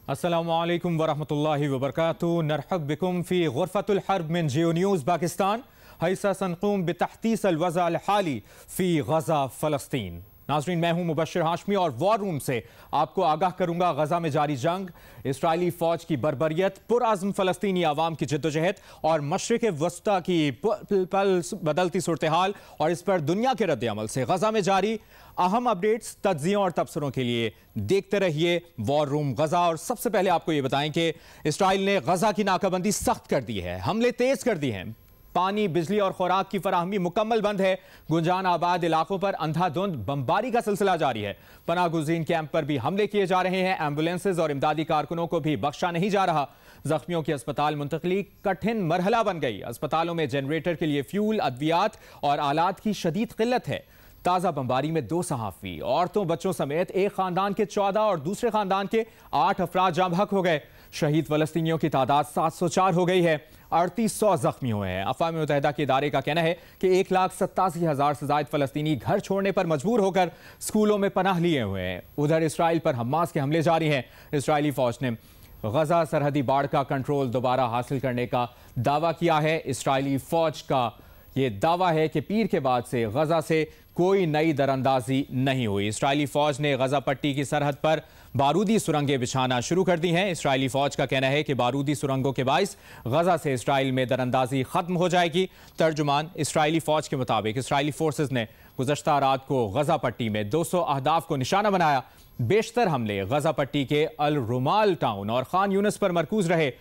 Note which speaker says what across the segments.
Speaker 1: अस्सलामुअलैकुम वरहमतुल्लाहि वबरकातुहू। नरहब बिकुम फ़ी गुरफ़तुल हर्ब मिन जियो न्यूज़ पाकिस्तान। हैसा सनक़ूम बितहतीस अल वज़ा अल हाली फ़ी गज़ा फ़लस्तीन। नाज़रीन, मैं हूँ मुबश्शिर हाशमी और वॉर रूम से आपको आगाह करूँगा गज़ा में जारी जंग, इसराइली फ़ौज की बर्बरियत, पुरअज़्म फ़लस्तीनी आवाम की जद्दोजहद और मशरिक़ वस्ता की पल बदलती सूरत हाल और इस पर दुनिया के रद्द-ए-अमल से गज़ा में जारी अहम अपडेट्स, तज्ज़ियों और तबसरों के लिए देखते रहिए वॉर रूम गज़ा। और सबसे पहले आपको ये बताएं कि इसराइल ने गज़ा की नाकाबंदी सख्त कर दी है, हमले तेज कर दिए हैं, पानी, बिजली और खुराक की फराहमी मुकम्मल बंद है। गुंजान आबाद इलाकों पर अंधाधुंध बमबारी का सिलसिला जारी है। पनाह गुज़ीन कैंप पर भी हमले किए जा रहे हैं। एम्बुलेंसेज और इमदादी कारकुनों को भी बख्शा नहीं जा रहा। जख्मियों की अस्पताल मुंतकली कठिन मरहला बन गई। अस्पतालों में जनरेटर के लिए फ्यूल, अद्वियात और आलात की शदीद किल्लत है। ताज़ा बमबारी में 2 सहाफ़ी, औरतों, बच्चों समेत एक खानदान के 14 और दूसरे खानदान के 8 अफराद जाँ बहक हो गए। शहीद फ़लस्तीनियों की तादाद 704 हो गई है। 3800 जख्मी हुए हैं। अक़वाम मुत्तहिदा के इदारे का कहना है कि 1,87,000 से ज़ायद फ़लस्तीनी घर छोड़ने पर मजबूर होकर स्कूलों में पनाह लिए हुए हैं। उधर इसराइल पर हमास के हमले जारी हैं। इसराइली फ़ौज ने गज़ा सरहदी बाढ़ का कंट्रोल दोबारा हासिल करने का दावा किया है। इसराइली फ़ौज का ये दावा है कि पीर के बाद से गज़ा से कोई नई दरअंदाजी नहीं हुई। इसराइली फ़ौज ने गज़ा पट्टी की सरहद पर बारूदी सुरंगें बिछाना शुरू कर दी हैं। इसराइली फ़ौज का कहना है कि बारूदी सुरंगों के बाइस गज़ा से इसराइल में दरअंदाजी ख़त्म हो जाएगी। तर्जुमान इसराइली फ़ौज के मुताबिक इसराइली फोर्सेज ने गुज़श्ता रात को गज़ा पट्टी में 200 अहदाफ को निशाना बनाया। बेशतर हमले गज़ा पट्टी के अल रुमाल टाउन और खान यूनिस पर मरकूज रहे।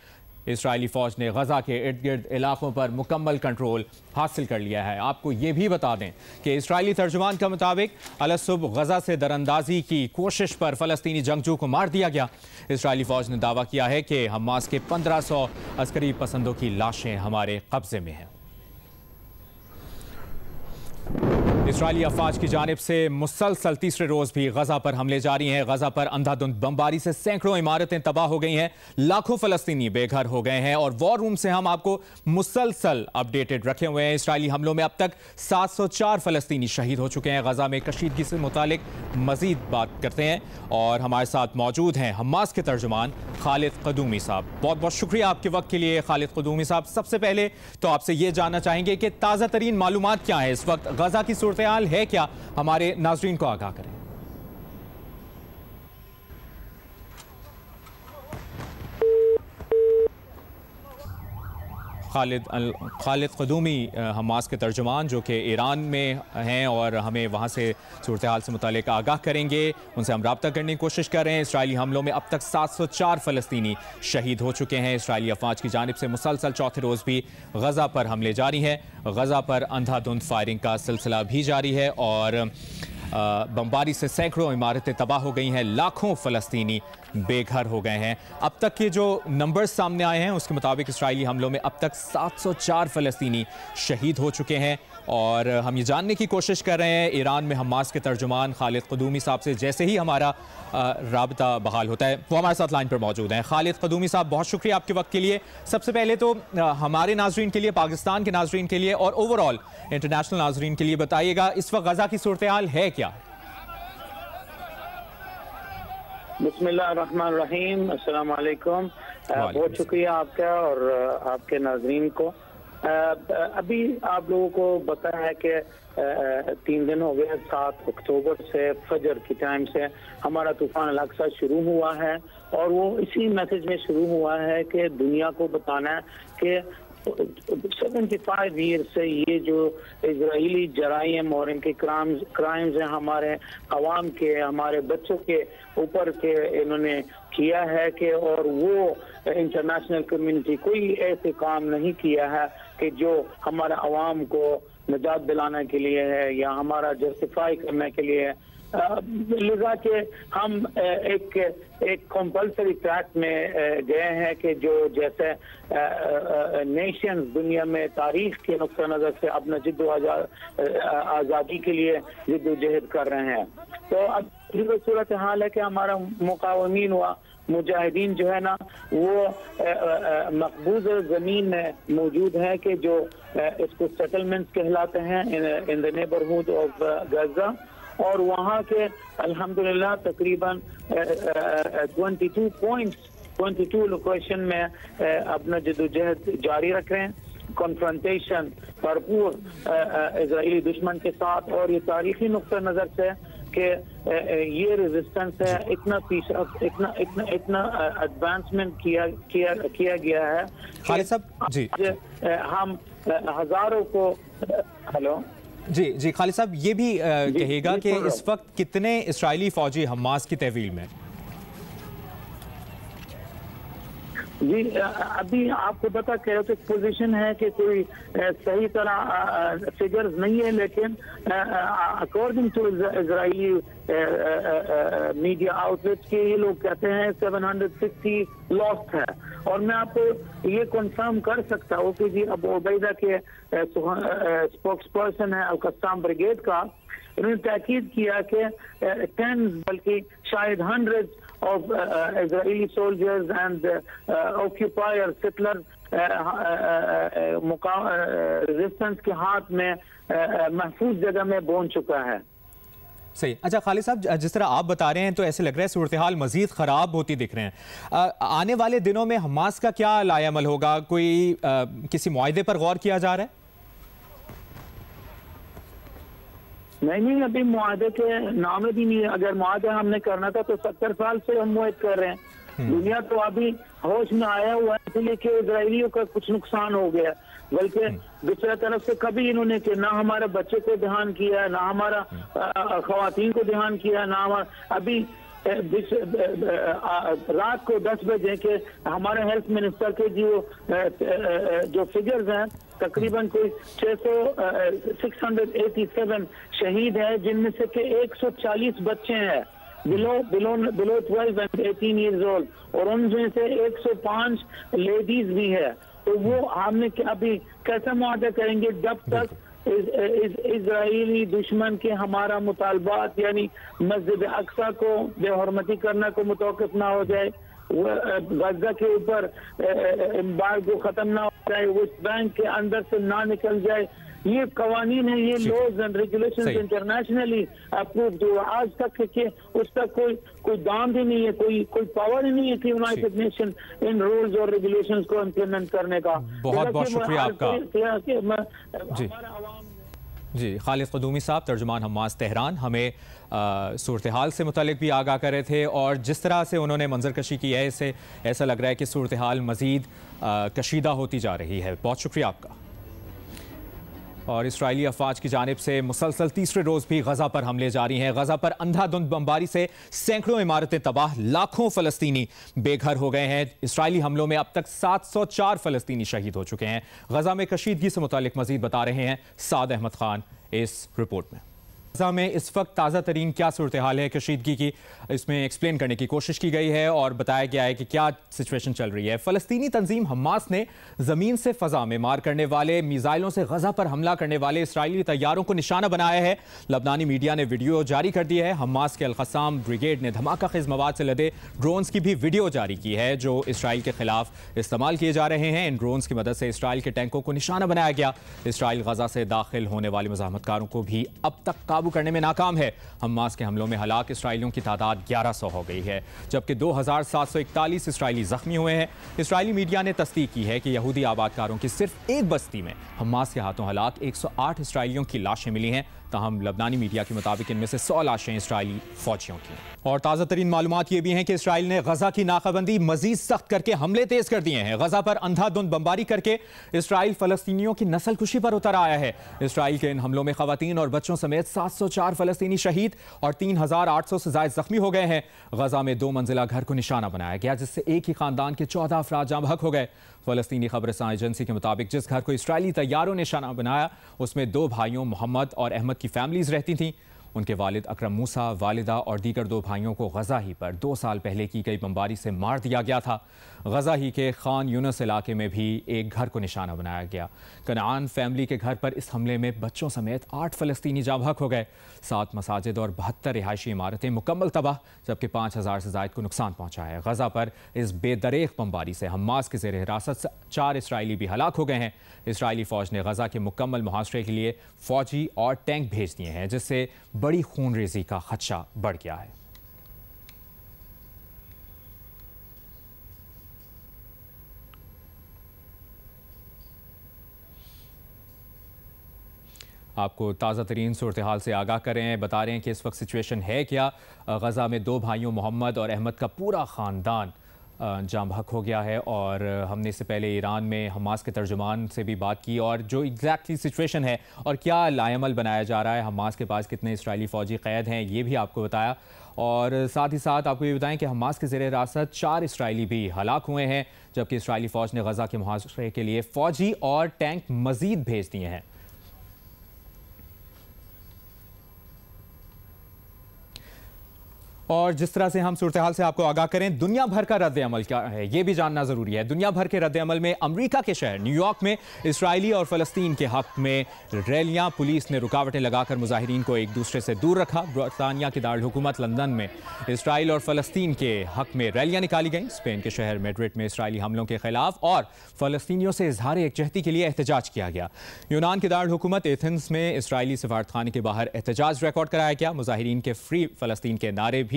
Speaker 1: इसराइली फ़ौज ने गज़ा के इर्द गिर्द इलाकों पर मुकम्मल कंट्रोल हासिल कर लिया है। आपको ये भी बता दें कि इसराइली तर्जुमान के मुताबिक अलसुब गज़ा से दरअंदाजी की कोशिश पर फ़लस्तीनी जंगजू को मार दिया गया। इसराइली फ़ौज ने दावा किया है कि हमास के 1500 अस्करी पसंदों की लाशें हमारे कब्जे में हैं। इसराइली अफवाज की जानिब से मुसलसल तीसरे रोज भी गज़ा पर हमले जारी हैं। गज़ा पर अंधाधुंध बमबारी से सैकड़ों इमारतें तबाह हो गई हैं, लाखों फ़लस्तीनी बेघर हो गए हैं और वॉर रूम से हम आपको मुसलसल अपडेटेड रखे हुए हैं। इसराइली हमलों में अब तक 704 फ़लस्तीनी शहीद हो चुके हैं। गज़ा में कशीदगी से मुतालिक मज़ीद बात करते हैं और हमारे साथ मौजूद हैं हमास के तर्जुमान खालिद क़दूमी साहब। बहुत बहुत शुक्रिया आपके वक्त के लिए खालिद क़दूमी साहब। सबसे पहले तो आपसे ये जानना चाहेंगे कि ताज़ा तरीन मालूमात क्या है इस वक्त, गज़ा की सूरत हाल है क्या, हमारे नाज़रीन को आगाह करें। खालिद क़दूमी हमास के तर्जुमान जो कि ईरान में हैं और हमें वहाँ से सूरत हाल से मुतालिक आगाह करेंगे, उनसे हम रब्ता करने की कोशिश कर रहे हैं। इसराइली हमलों में अब तक 704 फ़लस्तीनी शहीद हो चुके हैं। इसराइली अफवाज की जानिब से मुसलसल चौथे रोज़ भी गज़ा पर हमले जारी हैं। गज़ा पर अंधाधुंध फायरिंग का सिलसिला भी जारी है और बमबारी से सैकड़ों इमारतें तबाह हो गई हैं, लाखों फ़लस्तीनी बेघर हो गए हैं। अब तक के जो नंबर्स सामने आए हैं उसके मुताबिक इसराइली हमलों में अब तक 704 फ़लस्तीनी शहीद हो चुके हैं और हम ये जानने की कोशिश कर रहे हैं ईरान में हमास के तर्जुमान खालिद क़दूमी साहब से, जैसे ही हमारा राबता बहाल होता है वो हमारे साथ लाइन पर मौजूद हैं। खालिद क़दूमी साहब, बहुत शुक्रिया आपके वक्त के लिए। सबसे पहले तो हमारे नाज़रीन के लिए, पाकिस्तान के नाज़रीन के लिए और ओवरऑल इंटरनेशनल नाज़रीन के लिए बताइएगा इस वक्त गज़ा की सूरत हाल है क्या?
Speaker 2: बिस्मिल्लाहिर्रहमानिर्रहीम, अस्सलाम वालेकुम। बहुत शुक्रिया आपका और आपके नाज़रीन को। अभी आप लोगों को पता है कि 3 दिन हो गए, 7 अक्टूबर से फजर की टाइम से हमारा तूफान अल-अक्सा शुरू हुआ है और वो इसी मैसेज में शुरू हुआ है कि दुनिया को बताना है कि 75 ईयर से ये जो इजरायली जराइम और इनके क्राइम्स हैं हमारे अवाम के, हमारे बच्चों के ऊपर के इन्होंने किया है कि और वो इंटरनेशनल कम्युनिटी कोई ऐसे काम नहीं किया है कि जो हमारा अवाम को निजात दिलाने के लिए है या हमारा जस्टिफाई करने के लिए है। लिहाजा के हम एक कंपल्सरी ट्रैक में गए हैं कि जो जैसे नेशंस दुनिया में तारीख के नुक्ता नज़र से अपना आज़ादी के लिए जिद्दोजहद कर रहे हैं। तो अब जो सूरत हाल है कि हमारा मुकावमीन व मुजाहिदीन जो है ना वो मकबूज ज़मीन में मौजूद है कि जो इसको सेटलमेंट्स कहलाते हैं इन द नेबरहुड ऑफ गज़ा और वहाँ के अल्हम्दुलिल्लाह तकरीबन 22 लोकेशन में अपना जदोजहद जारी रख रहे हैं। कॉन्फ्रंटेशन भरपूर इजरायली दुश्मन के साथ, और ये तारीखी नुक्ता नज़र से कि ये रेजिस्टेंस है, इतना एडवांसमेंट किया गया है।
Speaker 1: खालिद साहब जी,
Speaker 2: हम हजारों को हेलो
Speaker 1: जी खालिद साहब ये भी कहिएगा कि इस वक्त कितने इस्राएली फौजी हमास की तहवील में?
Speaker 2: जी अभी आपको पता कैओटिक पोजीशन है कि कोई सही तरह फिगर्स नहीं है, लेकिन according to Israeli media outlets के ये लोग कहते हैं 760 लॉस्ट है। और मैं आपको ये कंफर्म कर सकता हूँ कि जी अबू उबैदा के स्पोक्स पर्सन है अल-कस्साम ब्रिगेड का, उन्होंने ताकीद किया कि 10 बल्कि शायद 100 of Israeli soldiers and occupier settlers resistance के हाथ में महफूज जगह में पहुंच चुका है।
Speaker 1: सही। अच्छा खालिद साहब, जिस तरह आप बता रहे हैं तो ऐसे लग रहा है सूरत हाल मजीद ख़राब होती दिख रहे हैं। आने वाले दिनों में हमास का क्या लाएअमल होगा? कोई किसी मुआहदे पर गौर किया जा रहा है?
Speaker 2: नहीं, अभी मुआहदे के नाम भी नहीं है। अगर मुआहदा हमने करना था तो 70 साल से हम मुआहद कर रहे हैं। दुनिया तो अभी होश में आया हुआ है, इसलिए कि इजरायलियों का कुछ नुकसान हो गया, बल्कि दूसरी तरफ से कभी इन्होंने कि ना हमारे बच्चे को ध्यान किया, ना हमारा खवातीन को ध्यान किया, ना हमारा अभी रात को 10 बजे के हमारे हेल्थ मिनिस्टर के जो फिगर्स हैं तकरीबन कोई 687 शहीद है, जिनमें से के 140 बच्चे हैं बिलो 12 एंड 18 ईयर्स ओल्ड, और उनमें से 105 लेडीज भी है। तो वो हमने अभी कैसा मुआहदा करेंगे जब तक इजरायली दुश्मन के हमारा मुतालबात यानी मस्जिद अक्सा को बेहरमती करने को मुतवक्किफ ना हो जाए, गजा के ऊपर एम्बार्गो खत्म ना हो जाए, वेस्ट बैंक के अंदर से ना निकल जाए। ये कवानीन है, ये laws and regulations internationally approved हुआ। आज तक के उस तक कोई दाम भी नहीं है, कोई पावर ही नहीं है कि यूनाइटेड नेशन इन रूल्स और रेगुलेशंस को इम्प्लीमेंट करने का।
Speaker 1: बहुत बहुत शुक्रिया आपका जी। खालिद क़दूमी साहब, तर्जुमान हमास तेहरान, हमें सूरत हाल से मुतालिक भी आगाह कर रहे थे, और जिस तरह से उन्होंने मंजरकशी की है इससे ऐसा लग रहा है कि सूरत हाल मज़ीद कशीदा होती जा रही है। बहुत शुक्रिया आपका। और इस्राएली अफवाज की जानिब से मुसलसल तीसरे रोज़ भी गजा पर हमले जारी हैं। गजा पर अंधाधुंध बमबारी से सैकड़ों इमारतें तबाह, लाखों फ़लस्तीनी बेघर हो गए हैं। इस्राएली हमलों में अब तक 704 फ़लस्तीनी शहीद हो चुके हैं। गजा में कशीदगी से मुतालिक मजीद बता रहे हैं साद अहमद खान इस रिपोर्ट में। गजा में इस वक्त ताज़ा तरीन क्या सूरत हाल है कशीदगी की, इसमें एक्सप्लेन करने की कोशिश की गई है और बताया गया है कि क्या सिचुएशन चल रही है। फ़लस्तीनी तंजीम हमास ने ज़मीन से फ़ज़ा में मार करने वाले मिसाइलों से गजा पर हमला करने वाले इस्राएली तैयारों को निशाना बनाया है। लबनानी मीडिया ने वीडियो जारी कर दी है। हमास के अल-कस्साम ब्रिगेड ने धमाका ख़िज़ मवाद से लदे ड्रोन्स की भी वीडियो जारी की है जो इसराइल के खिलाफ इस्तेमाल किए जा रहे हैं। इन ड्रोन्स की मदद से इसराइल के टैंकों को निशाना बनाया गया। इसराइल गजा से दाखिल होने वाले मुज़ाहमतकारों को भी अब तक काबू करने में नाकाम है। हमास के हमलों में हलाक इसराइलियों की तादाद 1100 हो गई है, जबकि 2741 इसराइली जख्मी हुए हैं। इसराइली मीडिया ने तस्दीक की है कि यहूदी आबादकारों की सिर्फ एक बस्ती में हमास के हाथों हलाक 108 इसराइलियों की लाशें मिली हैं। ताहम लबनानी मीडिया के मुताबिक इनमें से 100 लाशें इसराइली फौजियों की। और ताज़ा तरीन मालूमात ये भी हैं कि इसराइल ने गजा की नाकाबंदी मजीद सख्त करके हमले तेज कर दिए हैं। गजा पर अंधाधुंध बमबारी करके इसराइल फ़लस्तीनियों की नस्लकुशी पर उतर आया है। इसराइल के इन हमलों में खवातीन और बच्चों समेत 704 फ़लस्तीनी शहीद और 3800 से ज़ायद जख्मी हो गए हैं। गजा में 2 मंजिला घर को निशाना बनाया गया, जिससे एक ही खानदान के 14 अफराद जाँ बहक हो गए। फ़लस्तीनी खबरसां एजेंसी के मुताबिक जिस घर को इसराइली तैयारों ने निशाना बनाया उसमें 2 भाइयों मोहम्मद और अहमद की फैमिलीज रहती थीं। उनके वालिद अकरम मूसा, वालिदा और दीगर 2 भाइयों को गजा ही पर 2 साल पहले की गई बमबारी से मार दिया गया था। गजा ही के खान यूनस इलाके में भी एक घर को निशाना बनाया गया। कनान फैमिली के घर पर इस हमले में बच्चों समेत 8 फ़लस्तीनी जाँ बहक हो गए। 7 मसाजिद और 72 रिहायशी इमारतें मुकम्मल तबाह, जबकि 5000 से ज़ायद को नुकसान पहुँचा है। गजा पर इस बेदरेख बमबारी से हमास के ज़ेर हिरासत 4 इसराइली भी हलाक हो गए हैं। इसराइली फ़ौज ने गजा के मुकम्मल मुहासरे के लिए फ़ौजी और टैंक भेज दिए हैं, जिससे बड़ी खूनरेजी का खदशा बढ़ गया है। आपको ताज़ा तरीन सूरत हाल से आगाह करें, बता रहे हैं कि इस वक्त सिचुएशन है क्या। गज़ा में 2 भाइयों मोहम्मद और अहमद का पूरा ख़ानदान जाम बहक हो गया है। और हमने इससे पहले ईरान में हमास के तर्जुमान से भी बात की और जो एग्जैक्टली सिचुएशन है और क्या लाएमल बनाया जा रहा है, हमास के पास कितने इसराइली फ़ौजी क़ैद हैं, ये भी आपको बताया। और साथ ही साथ आपको ये बताएं कि हमास के ज़ेर हिरासत 4 इसराइली भी हलाक हुए हैं, जबकि इसराइली फ़ौज ने गज़ा के मुहासरे के लिए फ़ौजी और टैंक मज़ीद भेज दिए हैं। और जिस तरह से हम सूरत हाल से आपको आगाह करें, दुनिया भर का रद्द अमल क्या है ये भी जानना ज़रूरी है। दुनिया भर के रद्द अमल में अमरीका के शहर न्यूयॉर्क में इसराइली और फ़लस्तीन के हक़ में रैलियां, पुलिस ने रुकावटें लगाकर मुजाहिरीन को एक दूसरे से दूर रखा। बरतानिया की दारुल हुकूमत लंदन में इसराइल और फ़लस्तीन के हक़ में रैलियां निकाली गईं। स्पेन के शहर मैड्रिड में इसराइली हमलों के खिलाफ और फ़लस्तीनियों से इजहार एकजहती के लिए एहतजाज किया गया। यूनान की दारुल हुकूमत एथेंस में इसराइली सफारतखाने के बाहर एहतजाज रिकॉर्ड कराया गया। मुजाहिरीन के फ्री फ़लस्तीन के नारे भी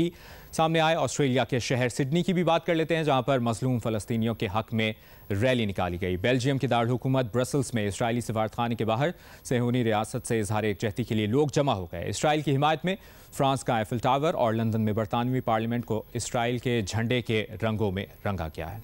Speaker 1: सामने आए। ऑस्ट्रेलिया के शहर सिडनी की भी बात कर लेते हैं, जहां पर मजलूम फ़लस्तीनियों के हक में रैली निकाली गई। बेल्जियम की दारुल हुकूमत ब्रसल्स में इसराइली सफारतखाने के बाहर सेहूनी रियासत से इजहार एकजहती के लिए लोग जमा हो गए। इसराइल की हिमायत में फ्रांस का एफिल टावर और लंदन में बरतानवी पार्लियामेंट को इसराइल के झंडे के रंगों में रंगा गया है।